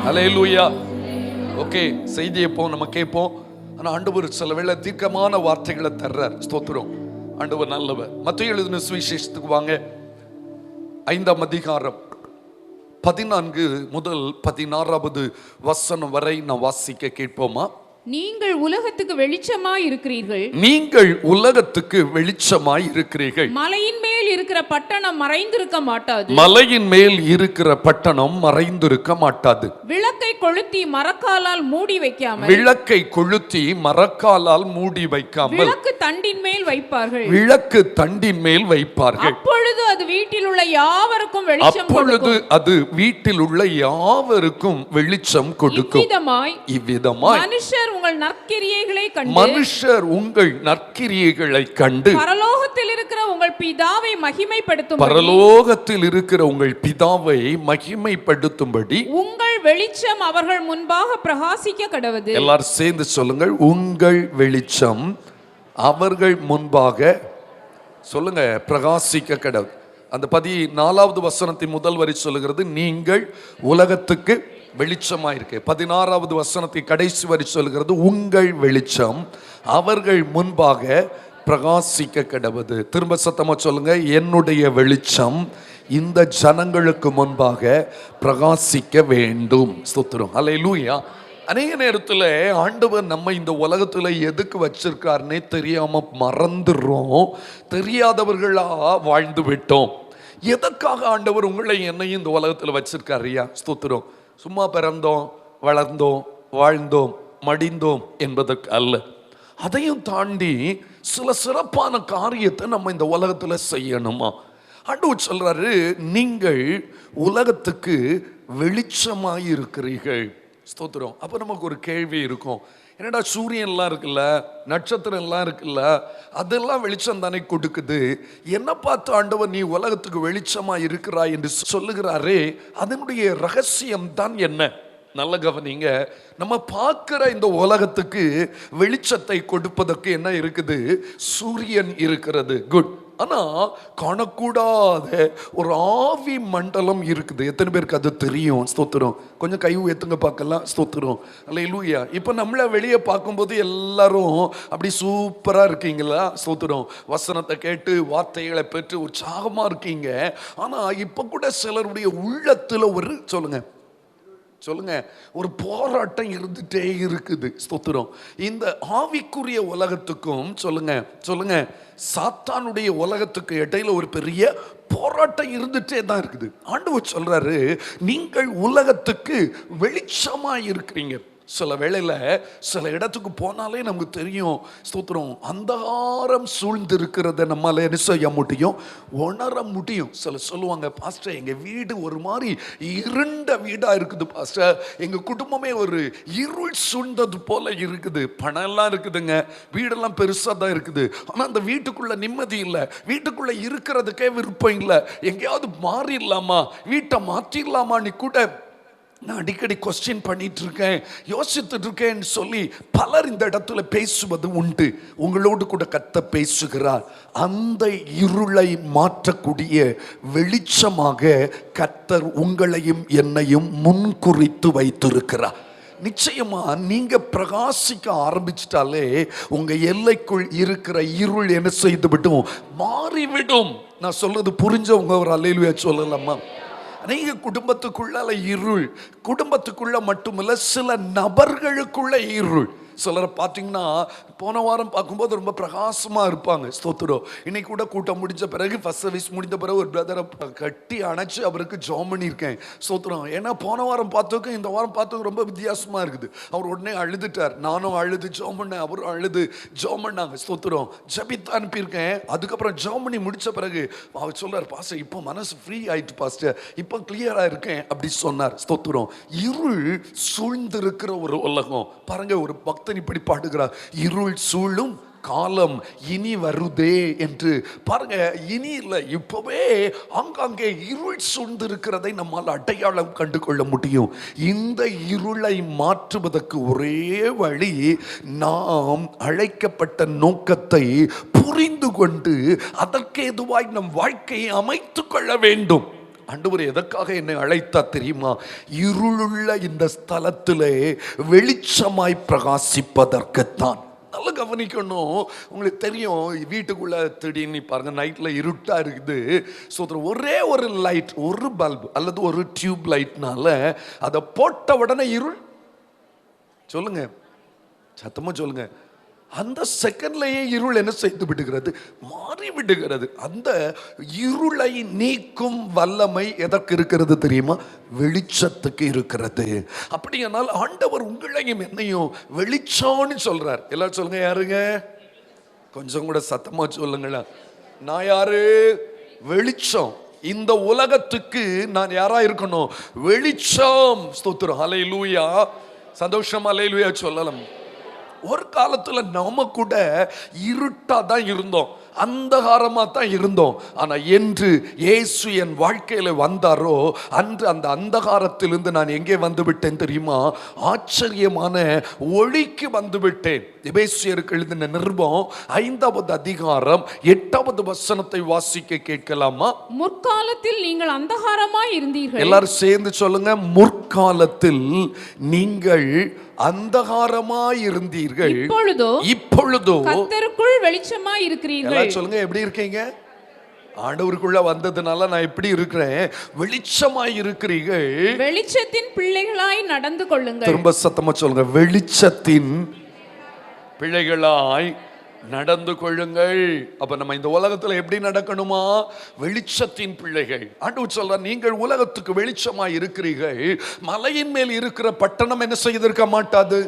ஹல்லேலூயா. Okay, செய்தியை இப்போ நம்ம கேட்போம். ஆனால் ஆண்டவர் சில வேளை தீர்க்கமான வார்த்தைகளை தர்றார். ஸ்தோத்திரம். ஆண்டவர் நல்லவர். மத்தேயு எழுதின சுவிசேஷத்துக்கு வாங்க. 5ஆம் அதிகாரம் 14 முதல் 16வது வசனம் வரை நான் வாசிக்க கேட்போமா? நீங்கள் உலகத்துக்கு வெளிச்சமாய் இருக்கிறீர்கள். நீங்கள் உலகத்துக்கு வெளிச்சமாய் இருக்கிறீர்கள். மலையின் மேல் இருக்கிற பட்டணம் மறைந்திருக்க மாட்டாது. மலையின் மேல் இருக்கிற பட்டணம் மறைந்திருக்க மாட்டாது. விளக்கை கொளுத்தி மரக்காலால் மூடி வைக்காமல். விளக்கை கொளுத்தி மரக்காலால் மூடி வைக்காமல். விளக்கு தண்டின் மேல் வைப்பார்கள். விளக்கு தண்டின் மேல் வைப்பார்கள். அப்பொழுது அது வீட்டில் உள்ள யாவருக்கும் வெளிச்சம் கொடுக்கும். அது வீட்டில் உள்ள யாவருக்கும் வெளிச்சம் கொடுக்கும். இவ்விதமாய் மனுஷர் உங்கள் நற்கிரியைகளை கண்டு பரலோகத்தில் இருக்கிற உங்கள் பிதாவை மகிமைப்படுத்தும். பரலோகத்தில் இருக்கிற உங்கள் பிதாவை மகிமைப்படுத்தும்படி உங்கள் வெளிச்சம் அவர்கள் முன்பாக பிரகாசிக்க கடவது. எல்லாரும் சேர்ந்து சொல்லுங்கள். உங்கள் வெளிச்சம் அவர்கள் முன்பாக சொல்லுங்க பிரகாசிக்க கடவுள். அந்த 14வது வசனத்தின் முதல் வரி சொல்லுகிறது நீங்கள் உலகத்துக்கு வெளிச்சமாயிருக்கு. 16வது வசனத்தின் கடைசி வரி சொல்லுகிறது உங்கள் வெளிச்சம் அவர்கள் முன்பாக பிரகாசிக்க கடவுது. திரும்ப சத்தமா சொல்லுங்க. என்னுடைய வெளிச்சம் இந்த ஜனங்களுக்கு முன்பாக பிரகாசிக்க வேண்டும். ஸ்தோத்திரம். ஹல்லேலூயா. அநேக நேரத்தில் ஆண்டவர் நம்ம இந்த உலகத்தில் எதுக்கு வச்சிருக்காருன்னே தெரியாம மறந்துடுறோம். தெரியாதவர்களா வாழ்ந்து விட்டோம். எதற்காக ஆண்டவர் உங்களை என்னையும் இந்த உலகத்தில் வச்சிருக்காருயா? ஸ்தோத்திரம். சும்மா பிறந்தோம், வளர்ந்தோம், வாழ்ந்தோம், மடிந்தோம் என்பதற்கு அல்ல. அதையும் தாண்டி சில சிறப்பான காரியத்தை நம்ம இந்த உலகத்தில் செய்யணுமா? ஆண்டவர் சொல்றாரு நீங்கள் உலகத்துக்கு வெளிச்சமாய் இருக்கிறீர்கள். ஸ்தோத்திரம். அப்போ நமக்கு ஒரு கேள்வி இருக்கும். என்னடா சூரியன்லாம் இருக்குல்ல, நட்சத்திரம் எல்லாம் இருக்குல்ல, அதெல்லாம் வெளிச்சம் தானே கொடுக்குது. என்ன பார்த்து ஆண்டவர் நீ உலகத்துக்கு வெளிச்சமா இருக்கிறாய் என்று சொல்லுகிறாரே, அதனுடைய ரகசியம் தான் என்ன? நல்ல கவனிங்க. நம்ம பார்க்கிற இந்த உலகத்துக்கு வெளிச்சத்தை கொடுப்பதற்கு என்ன இருக்குது? சூரியன் இருக்கிறது. குட். ஆனா காணக்கூடாத ஒரு ஆவி மண்டலம் இருக்குது. எத்தனை பேருக்கு அது தெரியும்? ஸ்தோத்திரம். கொஞ்சம் கை உயர்த்துங்க பார்க்கலாம். ஸ்தோத்திரம். அல்லேலூயா. இப்போ நம்மளை வெளியே பார்க்கும்போது எல்லாரும் அப்படி சூப்பரா இருக்கீங்களா? ஸ்தோத்திரம். வசனத்தை கேட்டு வார்த்தைகளை பெற்று உற்சாகமா இருக்கீங்க. ஆனா இப்போ கூட சிலருடைய உள்ளத்துல ஒரு சொல்லுங்க ஒரு போராட்டம் இருந்துட்டே இருக்குது. ஸ்தோத்திரம். இந்த ஆவிக்குரிய உலகத்துக்கும் சொல்லுங்க சாத்தானுடைய உலகத்துக்கு இடையில ஒரு பெரிய போராட்டம் இருந்துட்டே தான் இருக்குது. ஆண்டவர் சொல்றாரு நீங்கள் உலகத்துக்கு வெளிச்சமா இருக்கிறீங்க. சில வேளையில சில இடத்துக்கு போனாலே நமக்கு தெரியும். ஸ்தோத்திரம். அந்தகாரம் சூழ்ந்து இருக்கிறத நம்மால என்ன செய்ய முடியும்? உணர முடியும். சில சொல்லுவாங்க, பாஸ்டர் எங்க வீடு ஒரு மாதிரி இருண்ட வீடா இருக்குது பாஸ்டர், எங்க குடும்பமே ஒரு இருள் சூழ்ந்தது போல இருக்குது. பணம் எல்லாம் இருக்குதுங்க, வீடெல்லாம் பெருசா தான் இருக்குது, ஆனா அந்த வீட்டுக்குள்ள நிம்மதி இல்லை, வீட்டுக்குள்ள இருக்கிறதுக்கே விருப்பம் இல்லை, எங்கேயாவது மாறிடலாமா, வீட்டை மாற்றிடலாமான்னு கூட நான் அடிக்கடி கொஸ்டின் பண்ணிட்டு இருக்கேன், யோசித்துட்டு இருக்கேன்னு சொல்லி பலர் இந்த இடத்துல பேசுவது உண்டு. உங்களோடு கூட கர்த்தர் பேசுகிறார். அந்த இருளை மாற்றக்கூடிய வெளிச்சமாக கர்த்தர் உங்களையும் என்னையும் முன்குறித்து வைத்திருக்கிறார். நிச்சயமா நீங்க பிரகாசிக்க ஆரம்பிச்சிட்டாலே உங்க எல்லைக்குள் இருக்கிற இருள் என்ன செய்து விடும்? மாறிவிடும். நான் சொல்றது புரிஞ்சவங்க ஒரு அல்லேலூயா சொல்லலாமா? அநேக குடும்பத்துக்குள்ள இருள், குடும்பத்துக்குள்ள மட்டுமல்ல சில நபர்களுக்குள்ள இருள். சிலரை பார்த்தீங்கன்னா போன வாரம் பார்க்கும்போது ரொம்ப பிரகாசமாக இருப்பாங்க. ஸ்தோத்திரம். இன்னைக்கு கூட கூட்டம் முடிஞ்ச பிறகு ஃபர்ஸ்ட் சர்வீஸ் முடிந்த பிறகு ஒரு பிரதரை கட்டி அணைச்சி அவருக்கு ஜெபம் பண்ணியிருக்கேன். ஸ்தோத்திரம். ஏன்னா போன வாரம் பார்த்ததுக்கும் இந்த வாரம் பார்த்ததுக்கும் ரொம்ப வித்தியாசமாக இருக்குது. அவர் உடனே அழுதுட்டார், நானும் அழுது ஜெபம் பண்ணேன், அவரும் அழுது ஜெபம் பண்ணாங்க. ஸ்தோத்திரம். ஜெபித்து அனுப்பியிருக்கேன். அதுக்கப்புறம் ஜெபம் பண்ணி முடித்த பிறகு அவர் சொல்றார், பாஸ்டர் இப்போ மனசு ஃப்ரீ ஆயிட்டு பாஸ்டர், இப்போ கிளியராக இருக்கேன் அப்படி சொன்னார். ஸ்தோத்திரம். இருள் சூழ்ந்திருக்கிற ஒரு உலகம் பாருங்க. ஒரு பக்தன் இப்படி பாடுகிறார், இருள் சூழும் காலம் இனி வருதே என்று. பாருங்க, இனி இல்லை, இப்பவே ஆங்காங்கே இருள் சூழ்ந்திருக்கிறதை நம்மால் அடையாளம் கண்டு கொள்ள முடியும். இந்த இருளை மாற்றுவதற்கு ஒரே வழி, நாம் அழைக்கப்பட்ட நோக்கத்தை புரிந்து கொண்டு அதற்கு எதுவாய் நம் வாழ்க்கையை அமைத்துக் கொள்ள வேண்டும். ஆண்டவர் எதற்காக என்னை அழைத்தா தெரியுமா? இருளுள்ள இந்த ஸ்தலத்திலே வெளிச்சமாய் பிரகாசிப்பதற்குத்தான். நல்லா கவனிக்கணும். உங்களுக்கு தெரியும், வீட்டுக்குள்ள திடீர்னு பாருங்க, நைட்ல இருட்டா இருக்குது. ஸோ ஒரே ஒரு லைட், ஒரு பல்பு அல்லது ஒரு டியூப் லைட்னால அதை போட்ட உடனே இருள். சொல்லுங்க, சத்தமா சொல்லுங்க. அந்த செகண்ட்லயே இருள் என்ன செய்து விடுகிறது? மாறி விடுகிறது. அந்த இருளை நீக்கும் வல்லமை எதற்கு இருக்கிறது தெரியுமா? வெளிச்சத்துக்கு இருக்கிறது. அப்படியானால் ஆண்டவர் உங்களையும் என்னையும் வெளிச்சம்னு சொல்றார். எல்லாரும் சொல்லுங்க, யாருங்க? கொஞ்சம் கூட சத்தமா சொல்லுங்களா. நான் யாரு? வெளிச்சம். இந்த உலகத்துக்கு நான் யாரா இருக்கணும்? வெளிச்சம். ஸ்தோத்திரம், ஹல்லேலூயா. சந்தோஷம், ஹல்லேலூயா சொல்லலாம். ஒரு காலத்துல நாம கூட இருட்டா தான் இருந்தோம், அந்தகாரமா தான் இருந்தோம். ஆனா என்று இயேசு என் வாழ்க்கையில வந்தாரோ அன்று அந்த அந்தகாரத்திலிருந்து நான் எங்கே வந்து விட்டேன் தெரியுமா? ஆச்சரியமான ஒளிக்கு வந்து விட்டேன். எபேசியருக்கு எழுதின நிருபம் 5வது அதிகாரம் 8வது வசனத்தை வாசிக்க கேட்கலாமா? முற்காலத்தில் நீங்கள் அந்தகாரமாய் இருந்தீர்கள். எல்லாரும் சேர்ந்து சொல்லுங்க. முற்காலத்தில் நீங்கள் அந்தகாரமாய் இருந்தீர்கள், இப்பொழுதோ கர்த்தருக்குள் வெளிச்சமாய் இருக்கிறீர்கள். சொல்லுங்க, எப்படி இருக்கீங்க? ஆண்டவருக்குள்ள வந்ததுனால நான் எப்படி இருக்கிறேன்? வெளிச்சமாய் இருக்கிறீர்கள். வெளிச்சத்தின் பிள்ளைகளாய் நடந்து கொள்ளுங்கள். திரும்ப சத்தமா சொல்லுங்க, வெளிச்சத்தின் பிள்ளைகளாய் நடந்து கொள்ளுங்கள். அப்ப நம்ம இந்த உலகத்துல எப்படி நடக்கணுமா? வெளிச்சத்தின் பிள்ளைகள். ஆண்டவர் சொல்றார், நீங்கள் உலகத்துக்கு வெளிச்சமாய் இருக்கிறீர்கள். மலையின் மேல் இருக்கிற பட்டணம் என்ன செய்திருக்க மாட்டாது.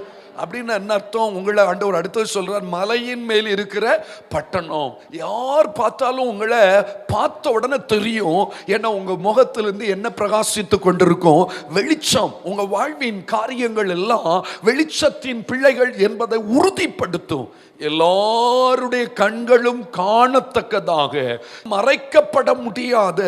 அப்படின்னு என்ன அர்த்தம்? உங்களை ஆண்டவர் அடுத்தது சொல்றார், மலையின் மேல் இருக்கிற பட்டணம். யார் பார்த்தாலும் உங்களை பார்த்த உடனே தெரியும். ஏன்னா உங்க முகத்திலிருந்து என்ன பிரகாசித்து கொண்டிருக்கும்? வெளிச்சம். உங்க வாழ்வின் காரியங்கள் எல்லாம் வெளிச்சத்தின் பிள்ளைகள் என்பதை உறுதிப்படுத்தும். எல்லாருடைய கண்களும் காணத்தக்கதாக மறைக்கப்பட முடியாத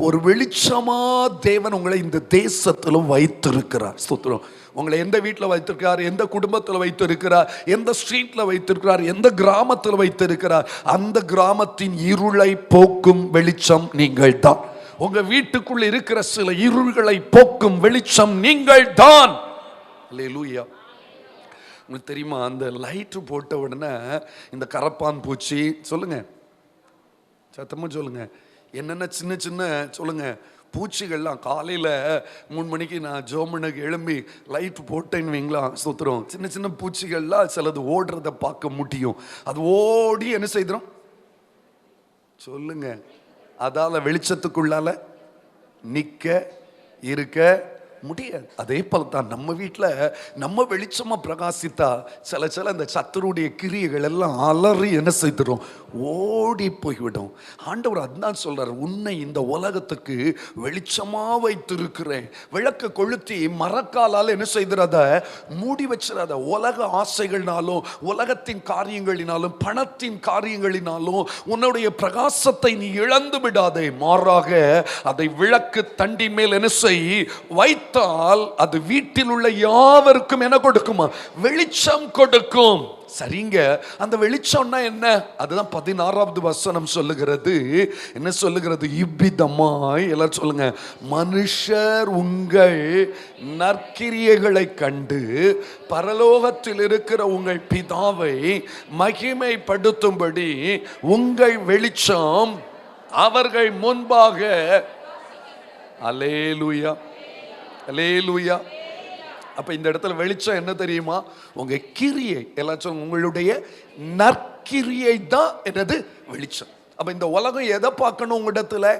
ஒரு வெளிச்சமா தேவன் உங்களை இந்த தேசத்திலும் வைத்திருக்கிறார். ஸ்தோத்திரம். உங்களை எந்த வீட்டில் வைத்திருக்கிறார்? எந்த குடும்பத்தில் வைத்திருக்கிறார்? எந்த ஸ்ட்ரீட்ல வைத்திருக்கிறார்? எந்த கிராமத்தில் வைத்திருக்கிறார்? அந்த கிராமத்தின் இருளை போக்கும் வெளிச்சம் நீங்கள் தான். உங்க வீட்டுக்குள் இருக்கிற சில இருள்களை போக்கும் வெளிச்சம் நீங்கள் தான். அல்லேலூயா. உங்களுக்கு தெரியுமா, அந்த லைட்டு போட்ட உடனே இந்த கரப்பான் பூச்சி, சொல்லுங்க சத்தமா சொல்லுங்க, என்னென்ன சின்ன சின்ன சொல்லுங்க பூச்சிகள்லாம் காலையில் 3 மணிக்கு நான் ஜோமனுக்கு எழும்பி லைட் போட்டேன்னு வைங்களா, சுத்துறோம். சின்ன சின்ன பூச்சிகள்லாம் சிலது ஓடுறத பார்க்க முடியும். அது ஓடி என்ன செய்கிறோம்? சொல்லுங்க, அதால வெளிச்சத்துக்குள்ளால நிற்க இருக்க முடியாது. அதே போல தான் நம்ம வீட்டில் நம்ம வெளிச்சமா பிரகாசித்தா சில இந்த சத்துருடைய கிரியைகள் எல்லாம் அலறி என்ன செய்துடும்? ஓடி போய்விடும். ஆண்டவர் அதுதான் சொல்றார், உன்னை இந்த உலகத்துக்கு வெளிச்சமா வைத்திருக்கிறேன். விளக்க கொளுத்தி மரக்காலால் என்ன செய்திராத? மூடி வச்சிடாத. உலக ஆசைகள்னாலும் உலகத்தின் காரியங்களினாலும் பணத்தின் காரியங்களினாலும் உன்னுடைய பிரகாசத்தை நீ இழந்து விடாதே. மாறாக அதை விளக்கு தண்டின் மேல் என்ன செய்? வைத்தால் அது வீட்டில் உள்ள யாவருக்கும் என்ன கொடுக்குமா? வெளிச்சம் கொடுக்கும். சரிங்க, அந்த வெளிச்சம்னா என்ன? அதுதான் 16வது வசனம் சொல்லுகிறது. என்ன சொல்லுகிறது? இவ்விதமாய், எல்லாரும் சொல்லுங்க, மனுஷர் உங்கள் நற்கிரியைகளை கண்டு பரலோகத்தில் இருக்கிற உங்கள் பிதாவை மகிமைப்படுத்தும்படி உங்கள் வெளிச்சம் அவர்கள் முன்பாக. அல்லேலூயா, அல்லேலூயா. அப்ப இந்த இடத்துல வெளிச்சம் என்ன தெரியுமா? உங்க கிரியை. எல்லாச்சும் உங்களுடைய நற்கிரியை தான் என்னது? வெளிச்சம். அப்ப இந்த உலகம் எதை பார்க்கணும்? உங்க இடத்துல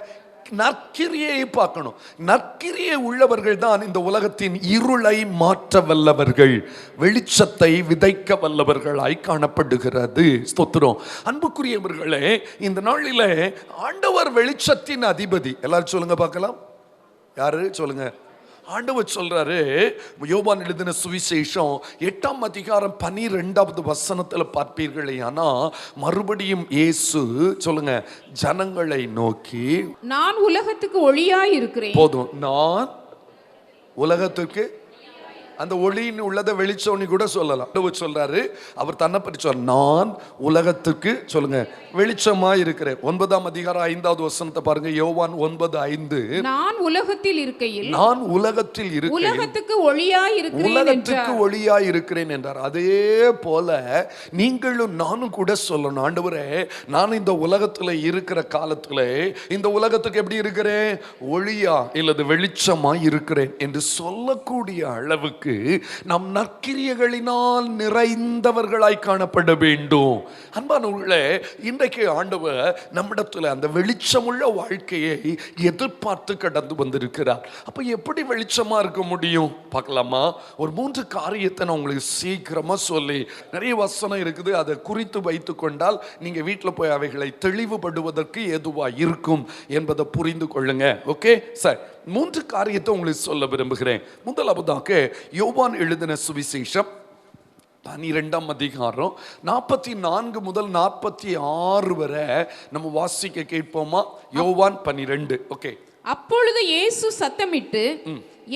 நற்கிரியை பார்க்கணும். நற்கிரியை உள்ளவர்கள் தான் இந்த உலகத்தின் இருளை மாற்ற வல்லவர்கள், வெளிச்சத்தை விதைக்க வல்லவர்களாய் காணப்படுகிறது. ஸ்தோத்திரம். அன்புக்குரியவர்களே, இந்த நாளில ஆண்டவர் வெளிச்சத்தின் அதிபதி. எல்லாரும் சொல்லுங்க பார்க்கலாம். யாரு? சொல்லுங்க. ஆண்டவர் சொல்றாரு, யோவான் எழுதின சுவிசேஷம் 8ஆம் அதிகாரம் 12வது வசனத்துல பார்ப்பீர்களே, ஆனா மறுபடியும் இயேசு சொல்லுங்க, ஜனங்களை நோக்கி, நான் உலகத்துக்கு ஒளியாய் இருக்கிறேன். போதும், நான் உலகத்துக்கு. அந்த ஒளியின் உள்ளதை வெளிச்சோனி கூட சொல்லலாம். சொல்றாரு, அவர் தன்னை பற்றி சொல்ற, நான் உலகத்துக்கு சொல்லுங்க வெளிச்சமா இருக்கிறேன். 9ஆம் அதிகாரம் 5வது வசனத்தை பாருங்க. யோவான் 9:5. நான் உலகத்தில் இருக்கையில், நான் உலகத்தில் இருக்கிறேன், உலகத்துக்கு ஒளியாய் இருக்கிறேன், உலகத்துக்கு ஒளியாய் இருக்கிறேன் என்றார். அதே போல நீங்களும் நானும் கூட சொல்லணும், ஆண்டவரே நான் இந்த உலகத்துல இருக்கிற காலத்துல இந்த உலகத்துக்கு எப்படி இருக்கிறேன், ஒளியா இல்லது வெளிச்சமா இருக்கிறேன் என்று சொல்லக்கூடிய அளவுக்கு நம் நற்கிரியைகளினால் நிறைந்தவர்களாய் காணப்பட வேண்டும். அன்பானவர்களே, இன்றைக்கு ஆண்டவர் நம்மிடத்தில் அந்த வெளிச்சமுள்ள வாழ்க்கையை எதிர்பார்த்து கடந்து வந்திருக்கிறார். அப்ப எப்படி வெளிச்சமா இருக்க முடியும் பார்க்கலாமா? ஒரு 3 காரியத்தை நான் உங்களுக்கு சீக்கிரமா சொல்லி, நிறைய வசனம் இருக்குது, அதை குறித்து வைத்துக் கொண்டால் நீங்க வீட்டில் போய் அவைகளை தெளிவுபடுவதற்கு ஏதுவா இருக்கும் என்பதை புரிந்து கொள்ளுங்க. ஓகே சார், 3 காரியத்தை உங்களுக்கு சொல்ல விரும்புகிறேன். முதலாவதாக யோவான் எழுதின சுவிசேஷம் 12ஆம் அதிகாரம் 44 முதல் 46 வரை நம்ம வாசிக்க கேட்போமா? யோவான் 12. ஓகே. அப்பொழுது இயேசு சத்தமிட்டு,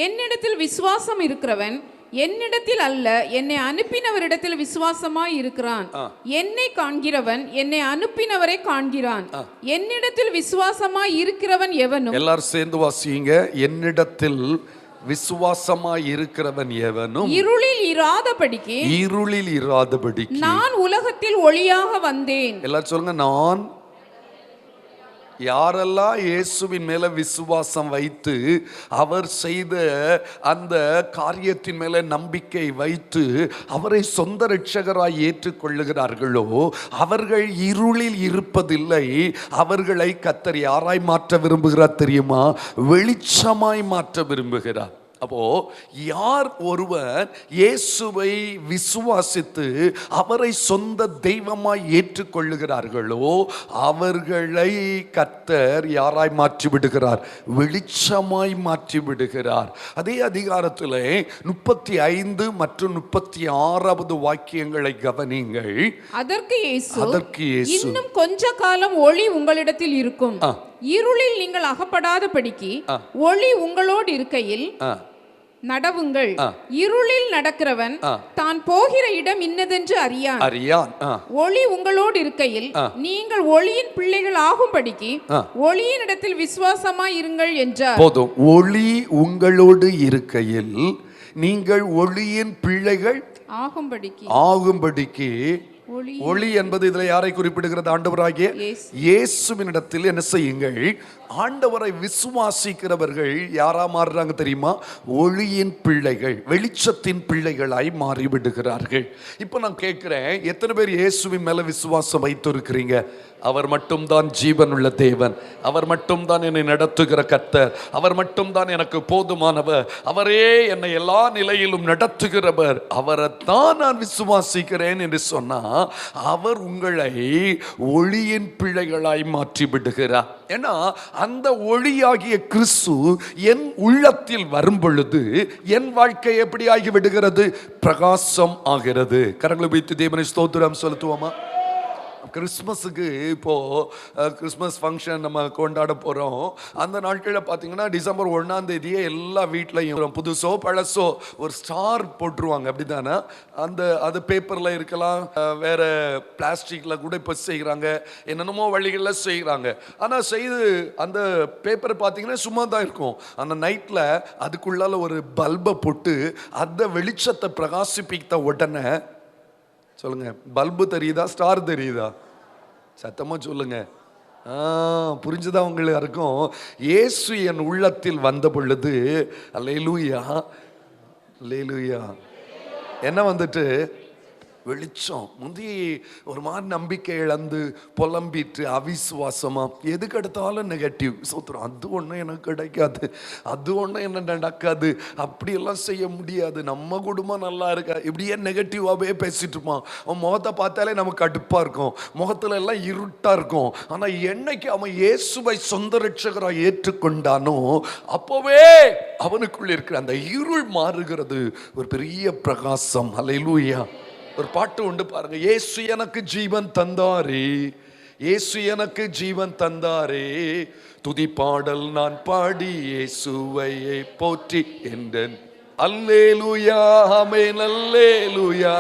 என்னிடத்தில் விசுவாசம் இருக்கிறவன் என்னிடத்தில் அல்ல, என்னை அனுப்பினவரிடத்தில் விசுவாசமாய் இருக்கிறான். என்னை காண்கிறவன் என்னை அனுப்பினவரை காண்கிறான். என்னிடத்தில் விசுவாசமாய் இருக்கிறவன் எவனும், எல்லாரும் சேர்ந்து வாசிங்க. என்னிடத்தில் விசுவாசமாய் இருக்கிறவன் எவனும் இருளில் இராதபடிக்கு நான் உலகத்தில் ஒளியாக வந்தேன். எல்லாரும் சொல்லுங்க, நான். யாரெல்லாம் இயேசுவின் மேல விசுவாசம் வைத்து அவர் செய்த அந்த காரியத்தின் மேல நம்பிக்கை வைத்து அவரை சொந்த இரட்சகராய் ஏற்றுக்கொள்ளுகிறார்களோ அவர்கள் இருளில் இருப்பதில்லை. அவர்களை கர்த்தர் யாராய் மாற்ற விரும்புகிறார் தெரியுமா? வெளிச்சமாய் மாற்ற விரும்புகிறார். அப்போ யார் ஒருவர் இயேசுவை விசுவாசித்து அவரை சொந்த தெய்வமாய் ஏற்றுக்கொள்ளுகிறார்களோ அவர்களை கர்த்தர் யாராய் மாற்றி விடுகிறார்? வெளிச்சமாய் மாற்றி விடுகிறார். அதே அதிகாரத்தில் 35 மற்றும் 36வது வாக்கியங்களை கவனிங்கள். அதற்கு இயேசு இன்னும் கொஞ்ச காலம் ஒளி உங்களிடத்தில் இருக்கும், இருளில் நீங்கள் அகப்படாதபடிக்கு ஒளி உங்களோடு இருக்கையில் நடவுங்கள். இருளில் நடக்கிறவன் தான் போகிற இடம் இன்னதென்று அறியான். ஒளி உங்களோடு இருக்கையில் நீங்கள் ஒளியின் பிள்ளைகள் ஆகும்படிக்கு ஒளியின் இடத்தில் விசுவாசமாய் இருங்கள் என்றார். போதும். ஒளி உங்களோடு இருக்கையில் நீங்கள் ஒளியின் பிள்ளைகள் ஆகும்படிக்கு. ஒளி என்பது இதுல யாரை குறிப்பிடுகிறது? ஆண்டவராகிய இயேசுவினிடத்தில் என்ன செய்யுங்கள்? ஆண்டவரை விசுவாசிக்கிறவர்கள் யாரா மாறுறாங்க தெரியுமா? ஒளியின் பிள்ளைகள், வெளிச்சத்தின் பிள்ளைகளாய் மாறிவிடுகிறார்கள். இப்போ நான் கேட்கிறேன், எத்தனை பேர் இயேசுவின் மேல விசுவாசம் வைத்திருக்கிறீங்க? அவர் மட்டும்தான் ஜீவனுள்ள தேவன், அவர் மட்டும்தான் என்னை நடத்துகிற கர்த்தர், அவர் மட்டும்தான் எனக்கு போதுமானவர், அவரே என்னை எல்லா நிலையிலும் நடத்துகிறவர், அவரைத்தான் நான் விசுவாசிக்கிறேன் என்று சொன்னா அவர் உங்களை ஒளியின் பிள்ளைகளாய் மாற்றி விடுகிறார். ஏன்னா அந்த ஒளியாகிய கிறிஸ்து என் உள்ளத்தில் வரும் பொழுது என் வாழ்க்கை எப்படி ஆகி விடுகிறது? பிரகாசம் ஆகிறது. கரங்களை வைத்து தேவனை ஸ்தோத்திரம் செலுத்துவோமா? கிறிஸ்மஸுக்கு இப்போது கிறிஸ்மஸ் ஃபங்க்ஷன் நம்ம கொண்டாட போகிறோம். அந்த நாட்களில் பார்த்தீங்கன்னா டிசம்பர் 1ஆம் தேதியே எல்லா வீட்லையும் புதுசோ பழசோ ஒரு ஸ்டார் போட்டுருவாங்க. அப்படி தானே? அது பேப்பரில் இருக்கலாம், வேறு பிளாஸ்டிக்கில் கூட இப்போ செய்கிறாங்க, என்னென்னமோ வழிகளில் செய்கிறாங்க. ஆனால் செய்து அந்த பேப்பரை பார்த்தீங்கன்னா சும்மா தான் இருக்கும். அந்த நைட்டில் அதுக்குள்ளால ஒரு பல்பை போட்டு அந்த வெளிச்சத்தை பிரகாசிப்பித்த உடனே சொல்லுங்க, பல்பு தெரியுதா? ஸ்டார் தெரியுதா? சத்தமா சொல்லுங்க. புரிஞ்சுதா உங்களுக்கு இருக்கும்? இயேசு என் உள்ளத்தில் வந்த பொழுது அல்லேலூயா அல்லேலூயா என்ன வந்துட்டு வெளிச்சம். முந்தி ஒரு மாதிரி நம்பிக்கை இழந்து புலம்பிட்டு அவிசுவாசமா எதுக்கு எடுத்தாலும் நெகட்டிவ் சோத்துறோம். அது ஒன்றும் எனக்கு கிடைக்காது, அது ஒன்றும் என்ன நடக்காது, அப்படியெல்லாம் செய்ய முடியாது, நம்ம குடும்பம் நல்லா இருக்கா, இப்படியே நெகட்டிவாகவே பேசிட்டு இருப்பான். அவன் முகத்தை பார்த்தாலே நமக்கு கடுப்பாக இருக்கும், முகத்துல எல்லாம் இருட்டாக இருக்கும். ஆனால் என்னைக்கு அவன் இயேசுவை சொந்த ரட்சகராக ஏற்றுக்கொண்டானோ அப்போவே அவனுக்குள்ள இருக்கிற அந்த இருள் மாறுகிறது ஒரு பெரிய பிரகாசம். அல்லேலூயா. ஒரு பாட்டு உண்டு பாருங்க, இயேசு எனக்கு ஜீவன் தந்தாரே, இயேசு எனக்கு ஜீவன் தந்தாரே, துதி பாடல் நான் பாடி இயேசுவை போற்றி என்றேன். அல்லேலூயா ஆமென் அல்லேலூயா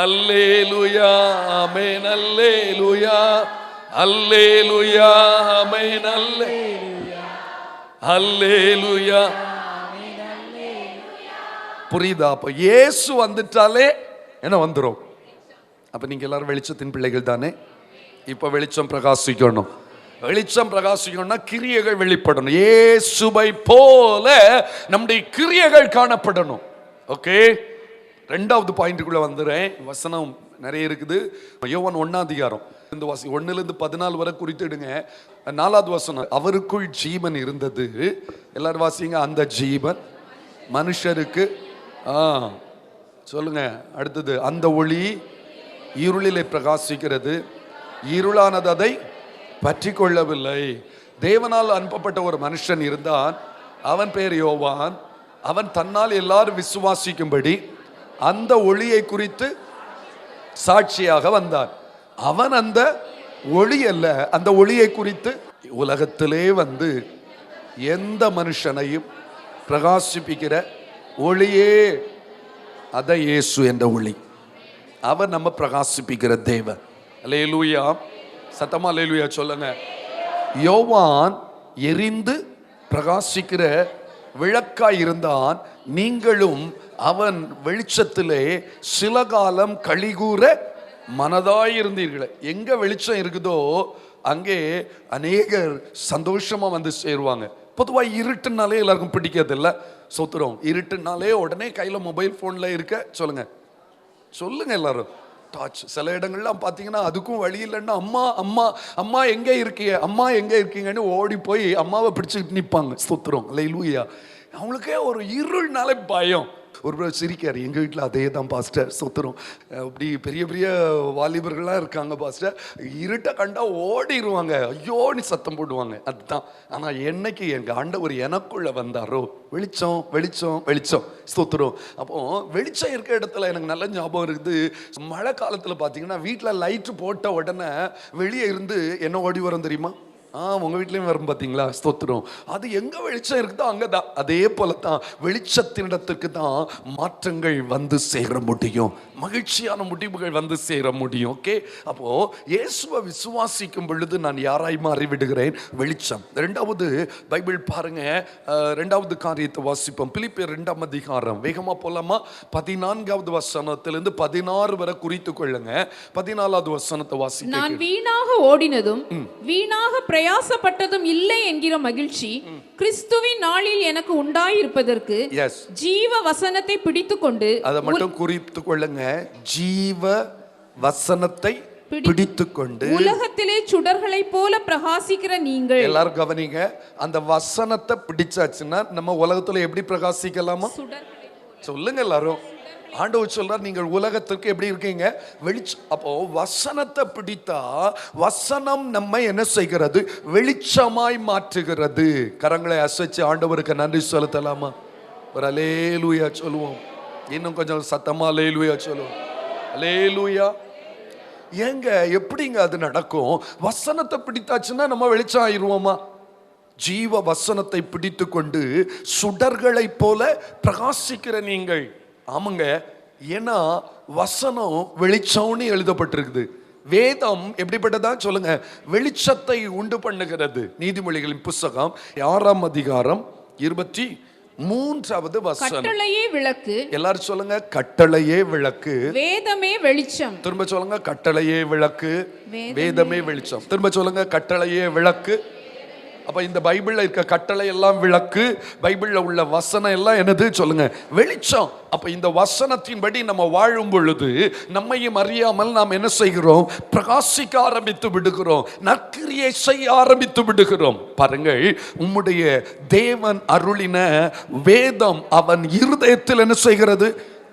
அல்லேலூயா ஆமென் அல்லேலூயா அல்லேலூயா ஆமென் அல்லேலூயா. புரியுதா? அப்ப இயேசு வந்துட்டாலே என்ன வந்துரும்? அப்ப நீங்க எல்லாரும் வெளிச்சத்தின் பிள்ளைகள் தானே. இப்ப வெளிச்சம் பிரகாசிக்கணும். வெளிச்சம் பிரகாசிக்கணும்னா கிரியைகள் வெளிப்படணும். இயேசுவை போல நம்முடைய கிரியைகள் காணப்படணும். ஓகே, ரெண்டாவது பாயிண்ட்டுக்குள்ள வந்துறேன். வசனம் நிறைய இருக்குது. யோவான் 1ஆம் அதிகாரம் இந்த 1லிருந்து 14 வரை குறித்திடுங்க. 4வது வசனம், அவருக்குள் ஜீவன் இருந்தது. எல்லாரும் வாசிங்க. அந்த ஜீவன் மனுஷருக்கு சொல்லுங்க. அடுத்தது, அந்த ஒளி இருளிலே பிரகாசிக்கிறது, இருளானது அதை பற்றி கொள்ளவில்லை. தேவனால் அனுப்பப்பட்ட ஒரு மனுஷன் இருந்தான். அவன் பெயர் யோவான். அவன் தன்னால் எல்லாரும் விசுவாசிக்கும்படி அந்த ஒளியை குறித்து சாட்சியாக வந்தான். அவன் அந்த ஒளி அல்ல, அந்த ஒளியை குறித்து உலகத்திலே வந்து எந்த மனுஷனையும் பிரகாசிப்பிக்கிற ஒளியே அத இயேசு என்ற ஒளி. அவர் நம்ம பிரகாசிப்பிக்கிற தேவன். அல்லேலூயா. சத்தமா அல்லேலூயா சொல்லுங்க. யோவான் எரிந்து பிரகாசிக்கிற விளக்காய் இருந்தான். நீங்களும் அவன் வெளிச்சத்திலே சில காலம் கழிகூற மனதாயிருந்தீர்களே. எங்க வெளிச்சம் இருக்குதோ அங்கே அநேகர் சந்தோஷமா வந்து சேருவாங்க. பொதுவாக இருட்டுனாலே எல்லாருக்கும் பிடிக்கிறது இல்லை. சொத்துறோம். இருட்டுனாலே உடனே கையில மொபைல் போன்ல இருக்க சொல்லுங்க சொல்லுங்க எல்லாரும். டார்ச். சில இடங்கள்லாம் பார்த்தீங்கன்னா அதுக்கும் வழி இல்லைன்னா அம்மா அம்மா அம்மா எங்கே இருக்கீங்க, அம்மா எங்கே இருக்கீங்கன்னு ஓடி போய் அம்மாவை பிடிச்சிட்டு நிற்பாங்க. ஸ்தோத்திரம். அல்லேலூயா. அவங்களுக்கே ஒரு இருள்னாலே பயம். ஒரு சிரிக்காரு. எங்கள் வீட்டில் அதே தான் பாஸ்டர். சொத்துரும். அப்படி பெரிய பெரிய வாலிபர்கள்லாம் இருக்காங்க பாஸ்டர். இருட்டை கண்டா ஓடிடுவாங்க, ஐயோன்னு சத்தம் போடுவாங்க. அதுதான். ஆனால் என்னைக்கு எங்கள் ஆண்டவர் எனக்குள்ள வந்தாரோ வெளிச்சம் வெளிச்சம் வெளிச்சம். ஸ்தோத்திரம். அப்போ வெளிச்சம் இருக்க இடத்துல எனக்கு நல்ல ஞாபகம் இருக்குது. மழை காலத்தில் பார்த்தீங்கன்னா வீட்டில் லைட்டு போட்ட உடனே வெளியே இருந்து என்ன ஓடி வரும் தெரியுமா? உங்க வீட்லயும் வரும் பார்த்தீங்களா? ஸ்தோத்திரம். அது எங்க வெளிச்சம் இருக்குதோ அங்கதான். அதே போலதான் வெளிச்சத்தினிடத்துக்கு தான் மாற்றங்கள் வந்து சேர முடியும், மகிழ்ச்சியான முடிவுகள் வந்து சேர முடியும். ஓகே, அப்போ இயேசுவை விசுவாசிக்கும் பொழுது நான் யாராய் மாறி விடுகிறேன்? வெளிச்சம். ரெண்டாவது பைபிள் பாருங்க. ரெண்டாவது காரியத்தை வாசிப்போம். பிலிப்பியர் 2ஆம் அதிகாரம். வேகமா போலாமா? 14வது வசனத்திலிருந்து 16 வரை குறித்து கொள்ளுங்க. 14வது வசனத்தை வாசிக்க. நான் வீணாக ஓடினதும் வீணாக பிரயாசப்பட்டதும் இல்லை என்கிற மகிழ்ச்சி கிறிஸ்துவின் நாளில் எனக்கு உண்டாயிருப்பதற்கு ஜீவ வசனத்தை பிடித்துக்கொண்டு. அதை மட்டும் குறித்து கொள்ளுங்க. ஜீவ வசனத்தை பிடித்துக்கொண்டு உலகத்திலே சுடர்களை போல பிரகாசிக்கிற நீங்கள். எல்லாரும் கவனிங்க. அந்த வசனத்தை பிடிச்சாச்சுன்னா நம்ம உலகத்துல எப்படி பிரகாசிக்கலாமா? சொல்லுங்க எல்லாரும். ஆண்டவர் சொல்றார், நீங்கள் உலகத்திற்கு எப்படி இருக்கீங்க? வெளிச்சம். அப்போ வசனத்தை பிடித்தா வசனம் நம்ம என்ன செய்கிறது? வெளிச்சமாய் மாற்றுகிறது. கரங்களை அசைச்சு ஆண்டவருக்கு நன்றி செலுத்தலாமா? ஒரு அல்லேலூயா சொல்லுவோம். இன்னும் கொஞ்சம் சத்தமா அல்லேலூயா சொல்லுவோம். அல்லேலூயா. ஏங்க எப்படிங்க அது நடக்கும்? வசனத்தை பிடித்தாச்சுன்னா நம்ம வெளிச்சம் ஆயிடுவோமா? ஜீவ வசனத்தை பிடித்து கொண்டு சுடர்களை போல பிரகாசிக்கிற நீங்கள். ஆமாங்க. ஏன்னா வசனம் வெளிச்சம்னு எழுதப்பட்டிருக்குது. வேதம் எப்படிப்பட்டதா சொல்லுங்க? வெளிச்சத்தை உண்டு பண்ணுகிறது. நீதிமொழிகளின் புஸ்தகம் 6ஆம் அதிகாரம் 23வது வசனம். கட்டளையே விளக்கு. எல்லாரும் சொல்லுங்க. கட்டளையே விளக்கு, வேதமே வெளிச்சம். திரும்ப சொல்லுங்க. கட்டளையே விளக்கு, வேதமே வெளிச்சம். திரும்ப சொல்லுங்க. கட்டளையே விளக்கு. அப்ப இந்த பைபிள்ல இருக்க கட்டளை எல்லாம் விளக்கு, பைபிள்ல உள்ள வசனம் எல்லாம் என்னது சொல்லுங்க? வெளிச்சம். அப்ப இந்த வசனத்தின்படி நம்ம வாழும் பொழுது நம்மையும் அறியாமல் நாம் என்ன செய்கிறோம்? பிரகாசிக்க ஆரம்பித்து விடுகிறோம், நற்கிரியை செய்ய ஆரம்பித்து விடுகிறோம். பாருங்கள், உம்முடைய தேவன் அருளின வேதம் அவன் இருதயத்தில் என்ன செய்கிறது?